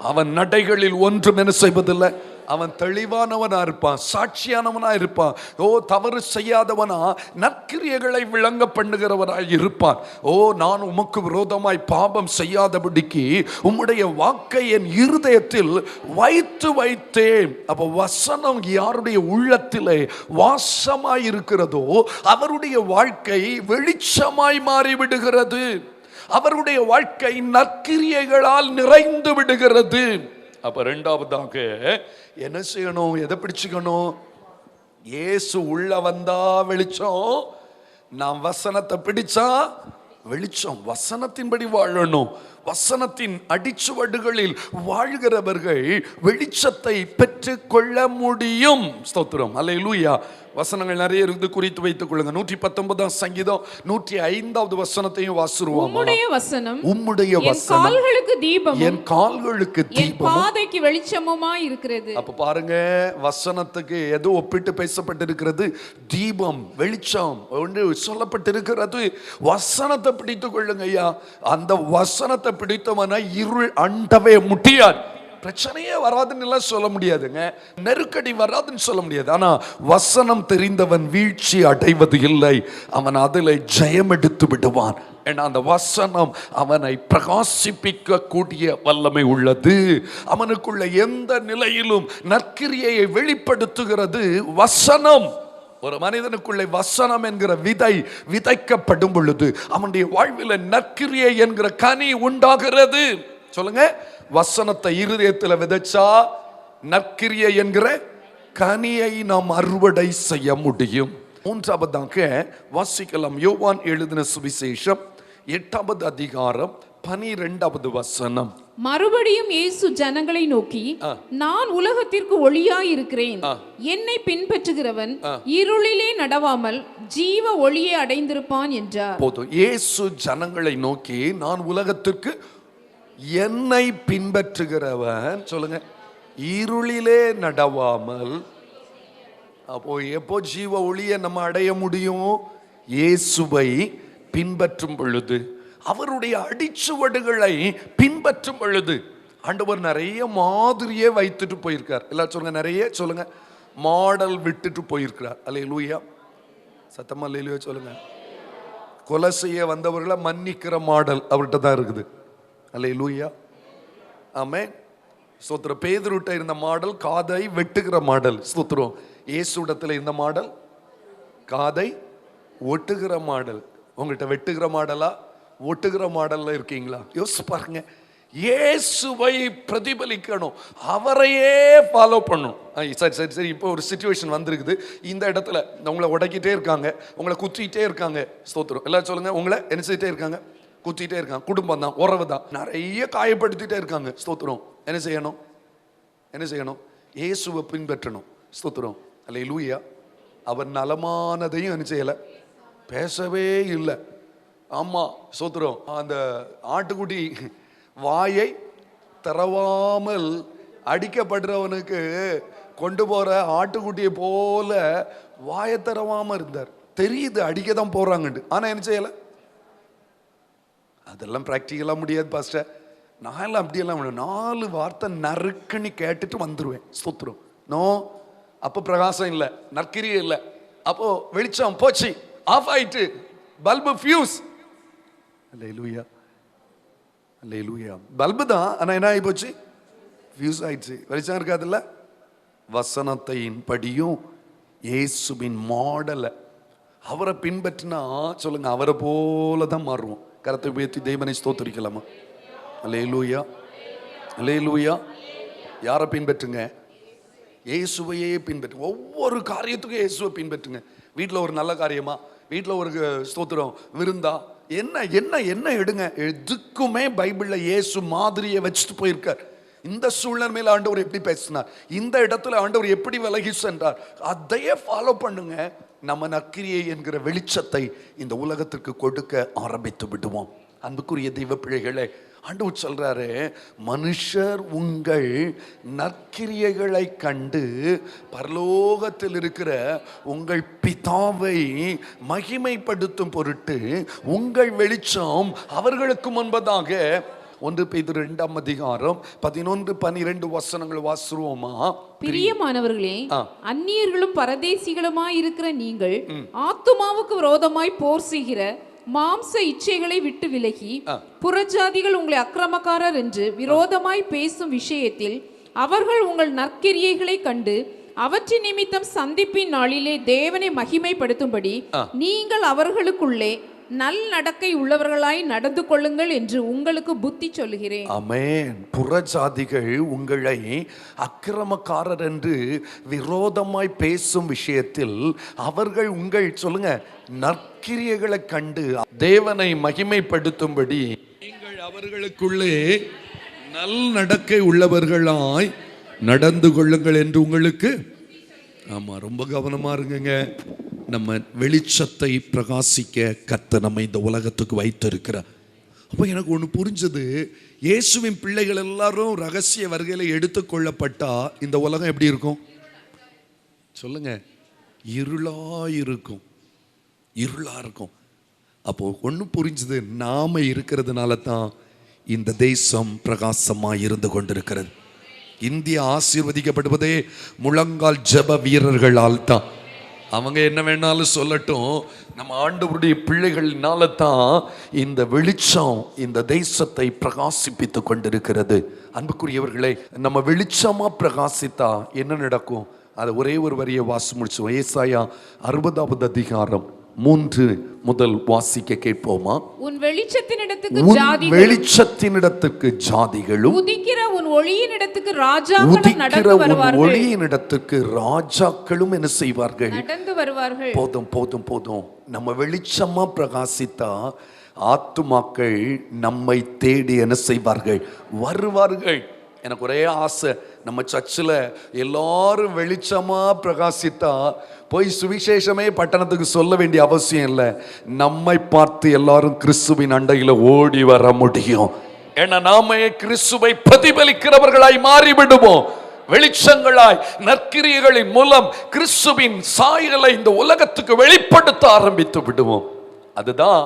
அவன் நடைகளில் ஒன்றும் என்ன செய்வதில்லை. அவன் தெளிவானவனா இருப்பான், சாட்சியானவனா இருப்பான். தவறு செய்யாதவனா, நற்கிரியைகளை விளங்க பண்ணுகிறவனாய் இருப்பான். நான் உமக்கு விரோதமாய் பாவம் செய்யாதபடிக்கு உம்முடைய வாக்கை என் இருதயத்தில் வைத்தேன். அப்ப வசனம் யாருடைய உள்ளத்திலே வாசமாய் இருக்கிறதோ அவருடைய வாழ்க்கை வெளிச்சமாய் மாறிவிடுகிறது. அவருடைய வாழ்க்கை நற்கிரியைகளால் நிறைந்து விடுகிறது. அப்ப இரண்டாவதாக என்ன செய்யணும்? எதை பிடிச்சுக்கணும்? இயேசு உள்ள வந்தா வெளிச்சம், நாம் வசனத்தை பிடிச்சா வெளிச்சம். வசனத்தின்படி வாழணும். வசனத்தின் அடிச்சுவடுகளில் வாழ்கிறவர்கள் வெளிச்சத்தை பெற்றுக் கொள்ள முடியும். ஸ்தோத்திரம், அல்லேலூயா. வசனங்கள் நிறைய இருந்து குறித்து வைத்துக் கொள்ளுங்க. 119 சங்கீதம் 105 வசனத்தையும் வாசிருவோம். உம்முடைய வசனம் உம்முடைய வசனம் கால்களுக்கு தீபமும் என் கால்களுக்கு தீபமும் பாதைக்கு வெளிச்சமுமாய் இருக்கிறது. அப்ப பாருங்க, வசனத்துக்கு எது ஒப்பிட்டு பேசப்பட்டிருக்கிறது? தீபம், வெளிச்சம் ஒன்று சொல்லப்பட்டிருக்கிறது. வசனத்தை பிடித்துக் கொள்ளுங்க ஐயா. அந்த வசனத்தை பிடித்தவன இருள் அண்டவே முடியாது. பிரச்சனையே வராதுன்னு எல்லாம் சொல்ல முடியாதுங்க, நெருக்கடி வராதுன்னு சொல்ல முடியாது. ஆனா வசனம் தெரிந்தவன் வீழ்ச்சி அடைவது இல்லை, அவன் அதில் ஜெயம் எடுத்து விடுவான். ஏன்னா அந்த வசனம் அவனை பிரகாசிப்பிக்க கூடிய வல்லமை உள்ளது. அவனுக்குள்ள எந்த நிலையிலும் நற்கிரியை வெளிப்படுத்துகிறது வசனம். ஒரு மனிதனுக்குள்ளே வசனம் என்கிற விதை விதைக்கப்படும் பொழுது அவனுடைய வாழ்வில் நற்கிரியை என்கிற கனி உண்டாகிறது. சொல்லுங்க, வசனத்தை இருதயத்தில் விதைச்சா நற்கிரியை என்கிற கனியை நாம் அறுவடை செய்ய முடியும். மூன்றாவதாக வாசிக்கலாம். யோவான் எழுதின சுவிசேஷம் 8வது அதிகாரம் 12வது வசனம். மறுபடியும் இயேசு ஜனங்களை நோக்கி, நான் உலகத்திற்கு ஒளியாய் இருக்கிறேன். என்னை பின்பற்றுகிறவன் இருளிலே நடவாமல் ஜீவ ஒளியை அடைந்திருப்பான் என்றார். போதும். இயேசு ஜனங்களை நோக்கி, நான் உலகத்திற்கு, என்னை பின்பற்றுகிறவன், சொல்லுங்க, இருளிலே நடவாமல். அப்போ எப்போ ஜீவ ஒளியை நம்ம அடைய முடியும்? இயேசுவை பின்பற்றும் பொழுது, அவருடைய அடிச்சுவடுகளை பின்பற்றும் பொழுது. ஆண்டவர் நிறைய மாதிரியே வைத்துட்டு போயிருக்கார். எல்லாரும் சொல்லுங்க, நிறைய சொல்லுங்க, மாடல் விட்டுட்டு போயிருக்கிறார். அல்லேலூயா. சத்தமா அல்லேலூயா சொல்லுங்க. கொலை செய்ய வந்தவர்களை மன்னிக்கிற மாடல் அவர்கிட்ட தான் இருக்குது. அல்லேலூயா, ஆமென். ஸ்தோத்திரம். பேதுருட்ட இருந்த மாடல் காதை வெட்டுகிற மாடல். ஸ்தோத்திரம். இயேசுடத்தில் இருந்த மாடல் காதை ஒட்டுகிற மாடல். உங்கள்கிட்ட வெட்டுகிற மாடலா ஒட்டுகிற மாடல்ல இருக்கீங்களா? யோசிச்சு பாருங்க. இயேசுவை பிரதிபலிக்கணும், அவரையே ஃபாலோ பண்ணணும். சரி சரி சரி, இப்போ ஒரு சிச்சுவேஷன் வந்திருக்குது. இந்த இடத்துல உங்களை உடைக்கிட்டே இருக்காங்க, உங்களை குத்திட்டே இருக்காங்க. ஸ்தோத்திரம். எல்லாரும் சொல்லுங்க, உங்களை என்ன செய்யிட்டே இருக்காங்க? குத்திட்டே இருக்காங்க. குடும்பம் தான், உறவு தான், நிறைய காயப்படுத்திட்டே இருக்காங்க. ஸ்தோத்திரம். என்ன செய்யணும்? என்ன செய்யணும்? இயேசுவை பின்பற்றணும். ஸ்தோத்திரம். அல்லேலூயா. அவர் நலமானதையும் என்ன செய்யலை, பேசவே இல்லை. ஆமா, ஸ்தோத்திரம். அந்த ஆட்டுக்குட்டி வாயை திறவாமல் அடிக்கப்படுறவனுக்கு கொண்டு போற ஆட்டுக்குட்டியை போல வாயை திறவாம இருந்தார். தெரியுது அடிக்க தான் போறாங்கன்னு, ஆனா என்ன செய்யலை. அதெல்லாம் ப்ராக்டிக்கலாக முடியாது பாஸ்டர். நான் எல்லாம் அப்படியெல்லாம் 4 வார்த்தை நறுக்குன்னு கேட்டுட்டு வந்துடுவேன். ஸ்தோத்திரம். நோ, அப்போ பிரகாசம் இல்லை, நற்கிரியை இல்லை. அப்போ வெளிச்சம் போச்சு, ஆஃப் ஆயிட்டு, பல்பு ஃபியூஸ். அல்லேலூயா, அல்லேலூயா. பல்பு தான், ஆனால் என்ன ஆகி போச்சு? ஃபியூஸ் ஆயிடுச்சு. வெளிச்சம் இருக்காதுல்ல. வசனத்தின் படியும் இயேசுவின் மாடலை அவரை பின்பற்றினா சொல்லுங்க, அவரை போல தான் மாறுவோம். கரத்தை உயர்த்தி தேவனை ஸ்தோத்திரிக்கலாமா? அல்லேலூயா, அல்லேலூயா. யாரை பின்பற்றுங்க? இயேசுவையே பின்பற்றுங்க. ஒவ்வொரு காரியத்துக்கும் இயேசுவை பின்பற்றுங்க. வீட்டில் ஒரு நல்ல காரியமா, வீட்டில் ஒரு ஸ்தோத்திரம் விருந்தா, என்ன என்ன என்ன எடுங்க, எதுக்குமே பைபிளில் இயேசு மாதிரியை வச்சுட்டு போயிருக்கார். இந்த சூழ்நிலையில் ஆண்டவர் எப்படி பேசினார், இந்த இடத்துல ஆண்டவர் எப்படி விலகி சென்றார், அதையே ஃபாலோ பண்ணுங்க. நம்ம நற்கிரியை என்கிற வெளிச்சத்தை இந்த உலகத்திற்கு கொடுக்க ஆரம்பித்து விடுவோம். அன்புக்குரிய தெய்வ பிள்ளைகளே, ஆண்டவர் சொல்றாரு, மனுஷர் உங்கள் நற்கிரியைகளை கண்டு பரலோகத்தில் இருக்கிற உங்கள் பிதாவை மகிமைப்படுத்தும் பொருட்டு உங்கள் வெளிச்சம் அவர்களுக்கு முன்பதாக. 1 பேதுரு 2ஆம் அதிகாரம் 11-12 வசனங்கள் வாசிருவோமா? பிரியமானவர்களே, அந்நியர்களும் பரதேசிகளுமாய் இருக்கிற நீங்கள் ஆத்துமாவுக்கு விரோதமாய் போர் செய்கிற மாம்ச இச்சைகளை விட்டு விலகி, புறஜாதிகள் உங்களை அக்கிரமக்காரர் என்று விரோதமாய் பேசும் விஷயத்தில் அவர்கள் உங்கள் நற்கிரியைகளை கண்டு அவற்றின் நிமித்தம் சந்திப்பின் நாளிலே தேவனை மகிமைப்படுத்தும்படி நீங்கள் அவர்களுக்குள்ளே நல் நடக்கை உள்ளவர்களாய் நடந்து கொள்ளுங்கள் என்று உங்களுக்கு புத்தி சொல்லுகிறேன். ஆமென். புறஜாதிகள் உங்களை அக்கிரமக்காரர் என்று விரோதமாய் பேசும் விஷயத்தில் அவர்கள் உங்கள் சொல்லுங்க நற்கிரியைகளை கண்டு தேவனை மகிமைப்படுத்தும்படி நீங்கள் அவர்களுக்குள்ளே நல் நடக்கை உள்ளவர்களாய் நடந்து கொள்ளுங்கள் என்று உங்களுக்கு. ஆமா, ரொம்ப கவனமா இருங்க. நம்ம வெளிச்சத்தை பிரகாசிக்க கர்த்தர் நம்ம இந்த உலகத்துக்கு வைத்திருக்கிறார். அப்போ எனக்கு ஒன்று புரிஞ்சது, இயேசுவின் பிள்ளைகள் எல்லாரும் ரகசிய வருகையில் எடுத்துக்கொள்ளப்பட்டா இந்த உலகம் எப்படி இருக்கும் சொல்லுங்க? இருளா இருக்கும், இருளா இருக்கும். அப்போ ஒன்று புரிஞ்சது, நாம இருக்கிறதுனால தான் இந்த தேசம் பிரகாசமா இருந்து கொண்டிருக்கிறது. இந்தியா ஆசீர்வதிக்கப்படுவதே முழங்கால் ஜெப வீரர்களால் தான். அவங்க என்ன வேணாலும் சொல்லட்டும், நம்ம ஆண்டவருடைய பிள்ளைகளினால தான் இந்த வெளிச்சம் இந்த தேசத்தை பிரகாசிப்பித்து கொண்டிருக்கிறது. அன்புக்குரியவர்களே, நம்ம வெளிச்சமா பிரகாசித்தா என்ன நடக்கும்? அதை ஒரே ஒரு வரியை வாசி முடிச்சுவோம். ஏசாயா 60வது அதிகாரம் 3 முதல் வாசிக்க கேட்போமா? உன் வெளிச்சத்தினிடத்துக்கு ஜாதிகளும் உதிக்கிற உன் ஒளியினிடத்துக்கு ராஜாக்களும் நடந்து வருவார்கள். ஒளியினிடத்துக்கு ராஜாக்களும் என்ன செய்வார்கள்? நடந்து வருவார்கள். போதும் போதும் போதும். நம்ம வெளிச்சமா பிரகாசித்தா ஆத்துமாக்கள் நம்மை தேடி என்ன செய்வார்கள்? வருவார்கள். எனக்கு ஒரே ஆசை, நம்ம சர்ச்சில் எல்லாரும் வெளிச்சமா பிரகாசித்தா போய் சுவிசேஷமே பட்டணத்துக்கு சொல்ல வேண்டிய அவசியம் இல்லை. நம்மை பார்த்து எல்லாரும் கிறிஸ்துவின் அண்டையில் ஓடி வர முடியும். ஏன்னா நாம கிறிஸ்துவை பிரதிபலிக்கிறவர்களாய் மாறிவிடுவோம். வெளிச்சங்களாய் நற்கிரியைகளின் மூலம் கிறிஸ்துவின் சாயலை இந்த உலகத்துக்கு வெளிப்படுத்த ஆரம்பித்து விடுவோம். அதுதான்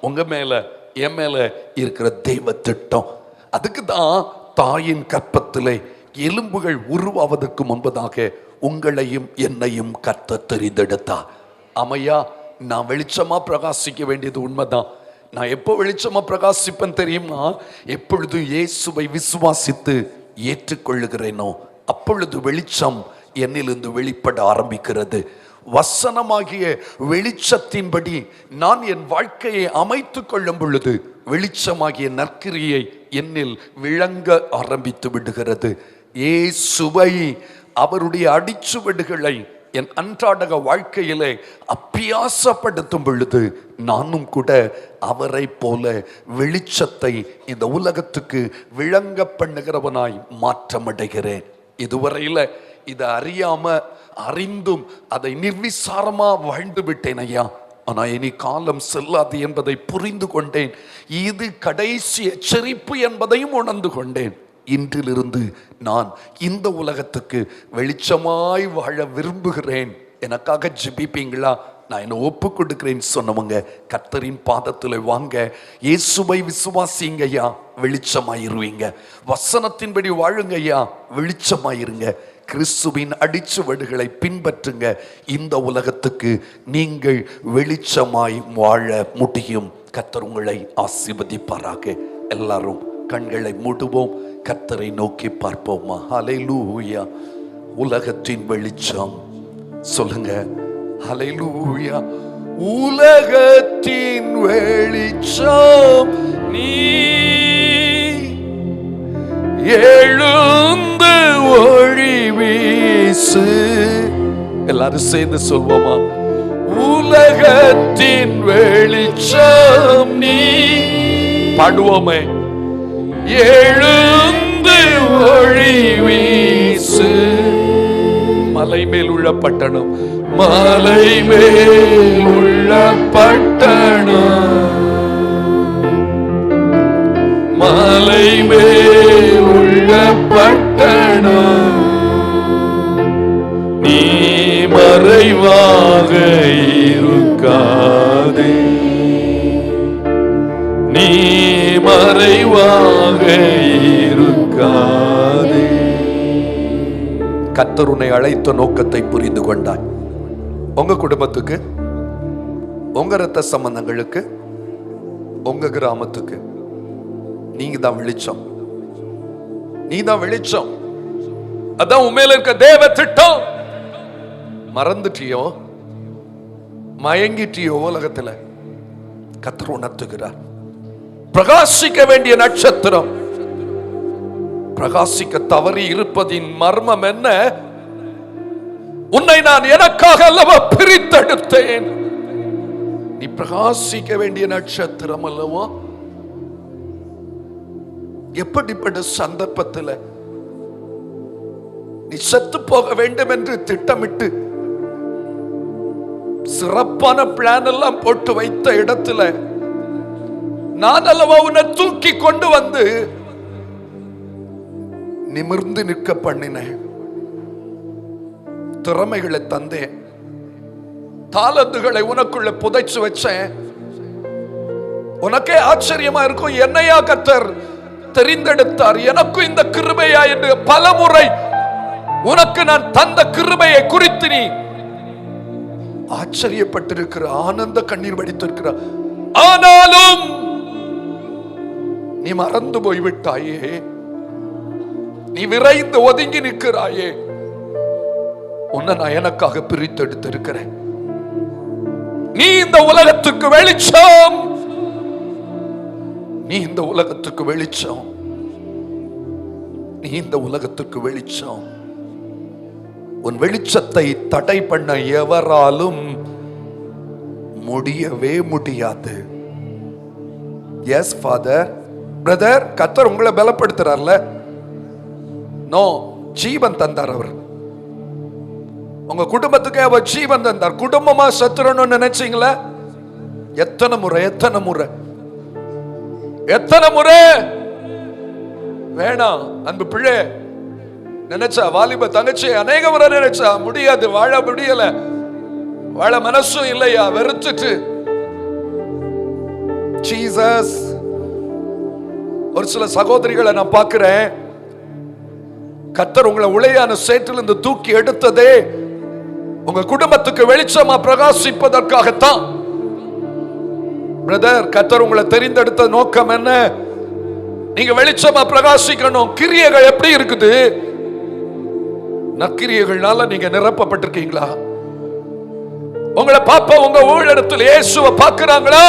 உங்க மேல என் மேல இருக்கிற தெய்வ திட்டம். அதுக்கு தான் தாயின் கற்பத்திலே எலும்புகள் உருவாவதற்கு முன்பதாக உங்களையும் என்னையும் கர்த்தர் தெரிந்தெடுத்தார். அமையா, நான் வெளிச்சமா பிரகாசிக்க வேண்டியது உண்மைதான். நான் எப்போ வெளிச்சமா பிரகாசிப்பேன் தெரியுமா? எப்பொழுது இயேசுவை விசுவாசித்து ஏற்றுக்கொள்ளுகிறேனோ அப்பொழுது வெளிச்சம் என்னிலிருந்து வெளிப்பட ஆரம்பிக்கிறது. வசனமாகிய வெளிச்சத்தின்படி நான் என் வாழ்க்கையை அமைத்துக் கொள்ளும் பொழுது வெளிச்சமாகிய நற்கிரியை என்னில் விளங்க ஆரம்பித்து விடுகிறது. இயேசுவை, அவருடைய அடிச்சுவடுகளை என் அன்றாட வாழ்க்கையிலே அபியாசப்படுத்தும் பொழுது நானும் கூட அவரை போல வெளிச்சத்தை இந்த உலகத்துக்கு விளங்க பண்ணுகிறவனாய் மாற்றமடைகிறேன். இதுவரையில இதை அறியாம அறிந்தும் அதை நிர்விசாரமா வாழ்ந்து விட்டேன் ஐயா. ஆனா இனி காலம் செல்லாது என்பதை புரிந்து கொண்டேன். இது கடைசி எச்சரிப்பு என்பதையும் உணர்ந்து கொண்டேன். இன்றிலிருந்து நான் இந்த உலகத்துக்கு வெளிச்சமாய் வாழ விரும்புகிறேன். எனக்காக ஜெபிப்பீங்களா? நான் என்ன ஒப்பு கொடுக்கிறேன் சொன்னவங்க கர்த்தரின் பாதத்தில் வாங்க. இயேசுவை விசுவாசிங்க ஐயா, வெளிச்சமாயிருவீங்க. வசனத்தின்படி வாழுங்க ஐயா, வெளிச்சமாயிருங்க. கிறிஸ்துவின் அடிச்சுவடுகளை பின்பற்றுங்க. இந்த உலகத்துக்கு நீங்கள் வெளிச்சமாய் வாழ முடியும். கர்த்தர் உங்களை ஆசீர்வதிப்பாராக. எல்லாரும் கண்களை மூடுவோம், கர்த்தரை நோக்கி பார்ப்போமா? ஹல்லேலூயா. உலகத்தின் வெளிச்சம் சொல்லுங்க. ஹல்லேலூயா. உலகத்தின் வெளிச்சம் நீ எழுந்து ஒளி வீசு. எல்லாரும் சேர்ந்து சொல்வோமா? உலகத்தின் வெளிச்சம் நீ. பாடுவோமே. எழுந்து ஒளி வீசு. மலை மேல் உள்ள பட்டணம், மலை மேல் உள்ள பட்டணம், மலை மேல் உள்ள பட்டணம், நீ மறைவாக இருக்காதே, நீ மறைவாக இருக்காதே. கர்த்தர் உன்னை அழைத்த நோக்கத்தை புரிந்து கொண்டாய். உங்க குடும்பத்துக்கு, உங்க இரத்த சம்பந்தங்களுக்கு, உங்க கிராமத்துக்கு நீங்க தான் வெளிச்சம். நீ தான் வெளிச்சம். அதான் உண்மையில இருக்க தேவ திட்டம். மறந்துட்டியோ, மயங்கிட்டியோ உலகத்துல? கர்த்தர் உணர்த்துகிறார். பிரகாசிக்க வேண்டிய நட்சத்திரம் பிரகாசிக்க தவறி இருப்பதின் மர்மம் என்ன? உன்னை நான் எனக்காக அல்லவா பிரித்தெடுத்தேன். நீ பிரகாசிக்க வேண்டிய நட்சத்திரம் அல்லவா? எப்படிப்பட்ட சந்தர்ப்பத்தில் நீ செத்து போக வேண்டும் என்று திட்டமிட்டு சிறப்பான பிளான் எல்லாம் போட்டு வைத்த இடத்துல நான் அல்லவா உன்னை தூக்கி கொண்டு வந்து நிமிர்ந்து நிற்க பண்ணினேன். திறமைகளை தந்தேன், தாளந்துகளை உனக்குள்ள புதைச்சு வச்சேன். உனக்கே ஆச்சரியமா இருக்கும், என்னையா கர்த்தர் தெரிந்தெடுத்தார், எனக்கும் இந்த கிருபையா என்று பல முறை உனக்கு நான் தந்த கிருபையை குறித்து நீ ஆச்சரியப்பட்டிருக்கிற, ஆனந்த கண்ணீர் வடித்திருக்கிற. ஆனாலும் நீ மறந்து போய்விட்டாயே, நீ விரைந்து ஒதுங்கி நிற்கிறாயே. உன்னை நான் எனக்காக பிரித்தெடுத்திருக்கிறேன். நீ இந்த உலகத்துக்கு வெளிச்சம், நீ இந்த உலகத்துக்கு வெளிச்சம், நீ இந்த உலகத்துக்கு வெளிச்சம். உன் வெளிச்சத்தை தடை பண்ண எவராலும் முடியவே முடியாது. எஸ் ஃபாதர், பிரதர், கர்த்தர் உங்களை பலப்படுத்துறார்ல. நோ, ஜீவன் தந்தார் அவர். உங்க குடும்பத்துக்கு அவர் ஜீவன் தந்தார். குடும்பமா சத்துரணும்னு நினைச்சீங்களா? எத்தனை முறை எத்தனை முறை எத்தனை முறை வேணாம். அன்பு பிள்ளை நினைச்சா, வாலிப தங்கச்சி அநேக முறை நினைச்சா, முடியாது, வாழ முடியல, வாழ மனசும் இல்லையா, வெறுத்துட்டு. ஜீசஸ். ஒரு சில சகோதரிகளை நான் பார்க்கிறேன், கர்த்தர் உங்களை உளையான சேற்றிலிருந்து தூக்கி எடுத்ததே உங்க குடும்பத்துக்கு வெளிச்சமா பிரகாசிப்பதற்காகத்தான். பிரதர், கர்த்தர் உங்களை தெரிந்தெடுத்த நோக்கம் என்ன? நீங்க வெளிச்சமா பிரகாசிக்கணும். கிரியைகள் எப்படி இருக்குது? நற்கிரியைகள்னால நீங்க நிரப்பப்பட்டிருக்கீங்களா? உங்களை பாப்ப உங்க ஊழியத்தில் இயேசுவை பார்க்கிறாங்களா?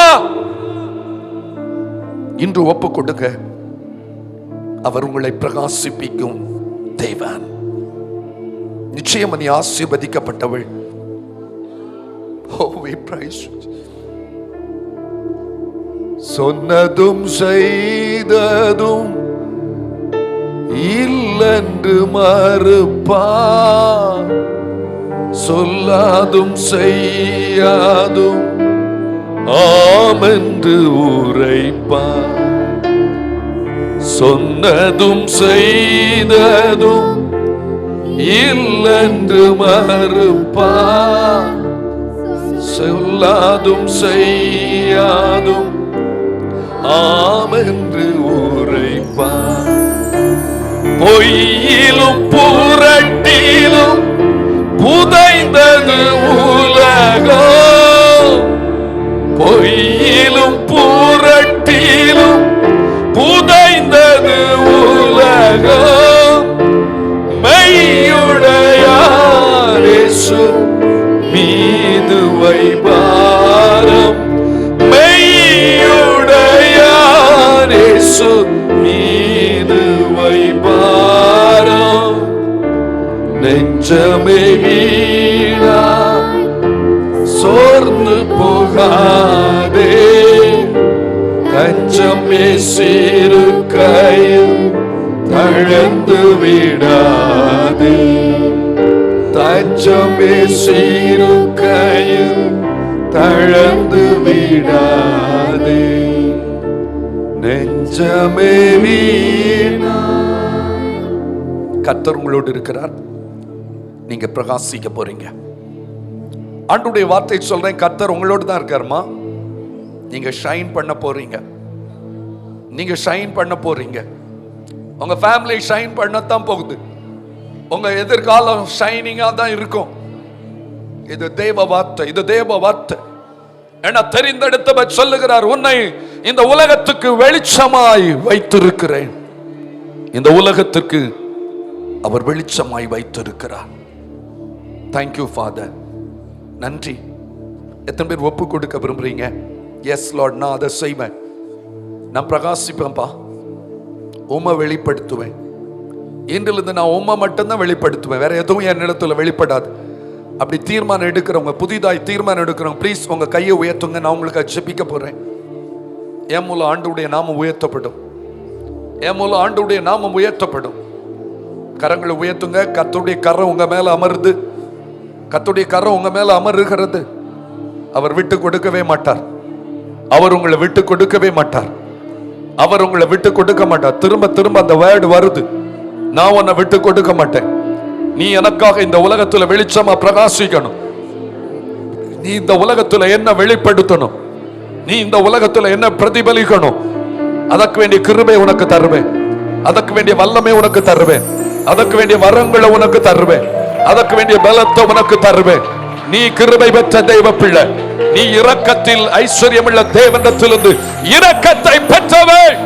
இன்று ஒப்பு கொடுங்க. அவர் உங்களை பிரகாசிப்பிக்கும் தேவன். நிச்சயம் நீ ஆசீர்வதிக்கப்பட்டவள். Oh, we praise you. சொன்னதும் செய்ததும் இல்லென்று மறுப்பார், சொல்லாதும் செய்யாதும் ஆமென்று உரைப்பார். சொன்னதும் செய்ததும் இல்லென்று மறுப்பார், சொல்லாதும் செய்யாதும் ஆமென்று உரைப்பார். பொய்யிலும் புரட்டிலும் புதைந்தது உலகம், பொய்யிலும் புரட்டிலும் புதைந்தது உலகம். மெய்யுடையார் இயேசு மீது வைபாரம், மெய்யுடையார் இயேசு மீது வைபாரம். நெஞ்சமே வீணாய் சோர்ந்து போகாதே, தஞ்சமே சிறு கையில் தழந்து விடாதே, தஞ்சமே சிறு கையில் தழந்து விடாதே. நெஞ்சமே வீணாய். கர்த்தர் உங்களோடு இருக்கிறார். நீங்க பிரகாசிக்க போறீங்க. ஆண்டவருடைய வார்த்தை சொல்றேன், கர்த்தர் உங்களோடு தான் இருக்காருமா. நீங்க ஷைன் பண்ண போறீங்க. நீங்க ஷைன் பண்ண போறீங்க. உங்க ஃபேமிலி ஷைன் பண்ணத்தான் போகுது. உங்க எதிர்காலம் ஷைனிங்கா தான் இருக்கும். இது தேவ வார்த்தை, இது தேவ வார்த்தை. என தெரிந்தெடுத்தவர் சொல்லுகிறார், உன்னை இந்த உலகத்துக்கு வெளிச்சமாய் வைத்திருக்கிறேன். இந்த உலகத்துக்கு அவர் வெளிச்சமாய் வைத்திருக்கிறார். Thank you father. நன்றி. எத்தனை பேர் ஒப்பு கொடுக்க விரும்புறீங்க? எஸ் லார்ட், நான் அதை செய்வேன், நான் பிரகாசிப்பேன்ப்பா, உம்மை வெளிப்படுத்துவேன். இன்றிலிருந்து நான் உம்மை மட்டும்தான் வெளிப்படுத்துவேன், வேற எதுவும் என் இடத்துல வெளிப்படாது. அப்படி தீர்மானம் எடுக்கிறவங்க, புதிதாய் தீர்மானம் எடுக்கிறவங்க, ப்ளீஸ் உங்க கையை உயர்த்துங்க. நான் உங்களுக்கு ஜெபிக்க போறேன். என் மூலம் ஆண்டவருடைய நாமம் உயர்த்தப்படும், என் மூலம் ஆண்டவருடைய நாமம் உயர்த்தப்படும். கரங்களை உயர்த்துங்க. கர்த்தருடைய கரம் உங்க மேல அமருது, கர்த்தருடைய கரம் உங்க மேல அமருகிறது. அவர் விட்டு கொடுக்கவே மாட்டார், அவர் உங்களை விட்டு கொடுக்கவே மாட்டார், அவர் உங்களை விட்டு கொடுக்க மாட்டார். திரும்ப திரும்ப அந்த வேர்டு வருது, நான் உன்னை விட்டு கொடுக்க மாட்டேன். நீ எனக்காக இந்த உலகத்துல வெளிச்சமா பிரகாசிக்கணும், நீ இந்த உலகத்துல என்ன வெளிப்படுத்தணும், நீ இந்த உலகத்துல என்ன பிரதிபலிக்கணும். அதற்கு வேண்டிய கிருபை உனக்கு தருவேன், அதற்கு வேண்டிய வல்லமை உனக்கு தருவேன், அதற்கு வேண்டிய வரங்களை உனக்கு தருவேன், அதற்கு வேண்டிய பலத்தை உனக்கு தருவேன். நீ கிருபை பெற்ற தெய்வ பிள்ளை, நீ இரக்கத்தில் ஐஸ்வர்யமுள்ள தேவனிடத்திலிருந்து இரக்கத்தை பெற்றவள்.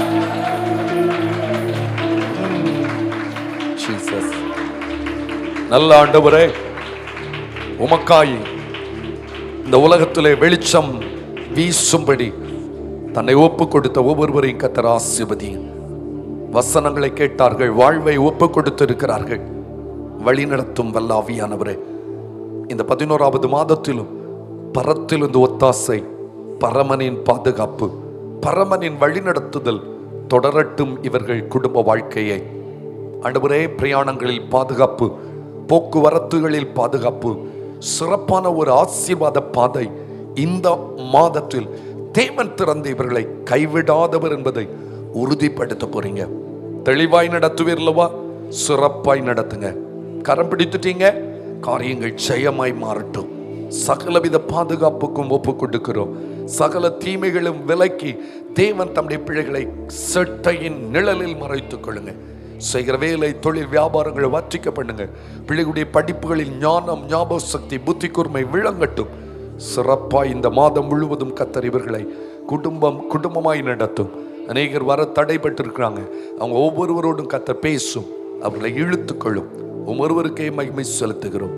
ஜீசஸ், நல்ல ஆண்டவரே, உமக்காய் இந்த உலகத்திலே வெளிச்சம் வீசும்படி தன்னை ஒப்பு கொடுத்த ஒவ்வொருவரையும் கர்த்தர் ஆசீர்வதியும். வசனங்களை கேட்டார்கள், வாழ்வை ஒப்பு கொடுத்திருக்கிறார்கள். வழி நடத்தும் வல்ல ஆவியானவரே, இந்த 11வது மாதத்திலும் பரத்திலிருந்து ஒத்தாசை, பரமனின் பாதுகாப்பு, பரமனின் வழிநடத்துதல் தொடரட்டும் இவர்கள் குடும்ப வாழ்க்கையை. ஆண்டவரே, பிரயாணங்களில் பாதுகாப்பு, போக்குவரத்துகளில் பாதுகாப்பு, சிறப்பான ஒரு ஆசீர்வாத பாதை இந்த மாதத்தில் தேவன் திறந்து இவர்களை கைவிடாதவர் என்பதை உறுதிப்படுத்த போறீங்க. தெளிவாய் நடத்துவீர்களவா? சிறப்பாய் நடத்துங்க. கரம் பிடித்துட்டீங்க, காரியங்கள் ஜெயமாய் மாறட்டும். சகலவித பாதுகாப்புக்கும் ஒப்பு கொடுக்கிறோம். சகல தீமைகளும் விலக்கி தேவன் தம்முடைய பிள்ளைகளை செட்டையின் நிழலில் மறைத்துக் கொள்ளுங்க. செய்கிற வேலை, தொழில், வியாபாரங்களை வர்த்திக்க பண்ணுங்க. பிள்ளைகளுடைய படிப்புகளில் ஞானம், ஞாபக சக்தி, புத்தி கூர்மை விளங்கட்டும். சிறப்பாய் இந்த மாதம் முழுவதும் கர்த்தர் இவர்களை குடும்பமாய் நடத்தும். அநேகர் வர தடைபட்டிருக்கிறாங்க, அவங்க ஒவ்வொருவரோடும் கர்த்தர் பேசும், அவர்களை இழுத்துக்கொள்ளும். ஒவ்வொருவருக்கே மகிமை செலுத்துகிறோம்.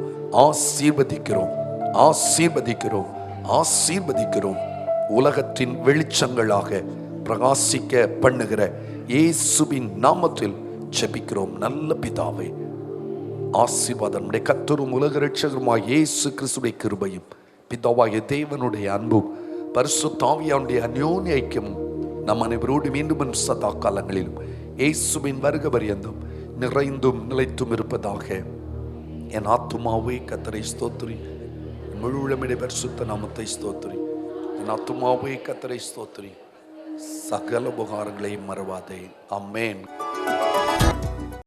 ஆசீர்வதிக்கிறோம், ஆசீர்வதிக்கிறோம், ஆசீர்வதிக்கிறோம். உலகத்தின் வெளிச்சங்களாக பிரகாசிக்க பண்ணுகிற இயேசுவின் நாமத்தில் ஜெபிக்கிறோம் நல்ல பிதாவே. ஆசீர்வாதம். நம்முடைய கர்த்தரும் உலக இரட்சகருமாய் இயேசு கிறிஸ்துவின் கிருபையும், பிதாவாகிய தேவனுடைய அன்பும், பரிசுத்த ஆவியானுடைய அந்யோன்ய ஐக்கியமும் நம் அனைவரோடு மீண்டும் சதா காலங்களிலும் இயேசுவின் வருக பரியந்தம் நிறைந்தும் நிலைத்தும் இருப்பதாக. என் ஆத்துமாவே கர்த்தரை ஸ்தோத்திரி, முழு உள்ளமே பரிசுத்த நாமத்தை ஸ்தோத்திரி. என் ஆத்துமாவே கர்த்தரை ஸ்தோத்திரி, சகல உபகாரங்களையும் மறவாதே. ஆமென்.